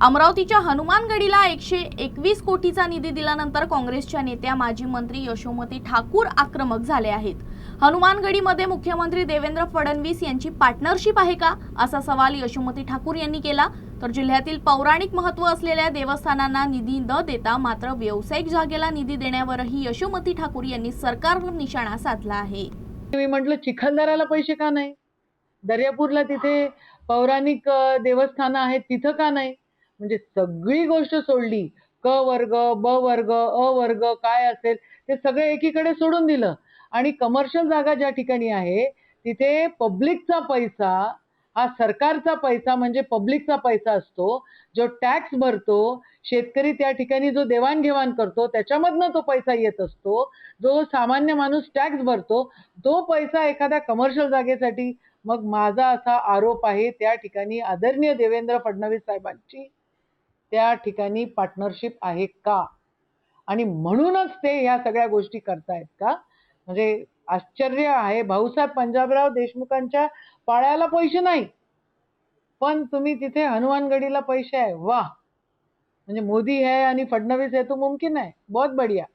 अमरावतीच्या हनुमानगडीला 121 कोटीचा निधी दिल्यानंतर काँग्रेसच्या नेत्या माजी मंत्री यशोमती ठाकूर आक्रमक झाले आहेत। हनुमानगडीमध्ये मुख्यमंत्री देवेंद्र फडणवीस यांची पार्टनरशिप आहे का, असा सवाल यशोमती ठाकूर यांनी केला। तर जिल्ह्यातील पौराणिक महत्त्व असलेल्या देवस्थानांना निधी न देता मात्र व्यावसायिक जागेला निधी देण्यावरही यशोमती ठाकूर यांनी सरकारवर निशाणा साधला आहे। मी म्हटलं चिखलदराला पैसे का नाही, दर्यापूरला तिथे पौराणिक देवस्थान आहेत तिथं का नाही, म्हणजे सगळी गोष्ट सोडली। क वर्ग, ब वर्ग, अ वर्ग काय असेल ते सगळे एकीकडे सोडून दिलं आणि कमर्शियल जागा ज्या ठिकाणी आहे तिथे पब्लिकचा पैसा, हा सरकारचा पैसा म्हणजे पब्लिकचा पैसा असतो, जो टॅक्स भरतो शेतकरी, त्या ठिकाणी जो देवाणघेवाण करतो त्याच्यामधनं तो पैसा येत असतो, जो सामान्य माणूस टॅक्स भरतो तो पैसा एखाद्या कमर्शियल जागेसाठी। मग माझा असा आरोप आहे त्या ठिकाणी आदरणीय देवेंद्र फडणवीस साहेबांची त्या ठिकाणी पार्टनरशिप आहे का, आणि म्हणूनच ते ह्या सगळ्या गोष्टी करतायत का, म्हणजे आश्चर्य आहे। भाऊसाहेब पंजाबराव देशमुखांच्या पाळ्याला पैसे नाही पण तुम्ही तिथे हनुमानगडीला पैसे आहे, वाह, म्हणजे मोदी है आणि फडणवीस है तो मुमकिन है, बहुत बढ़िया।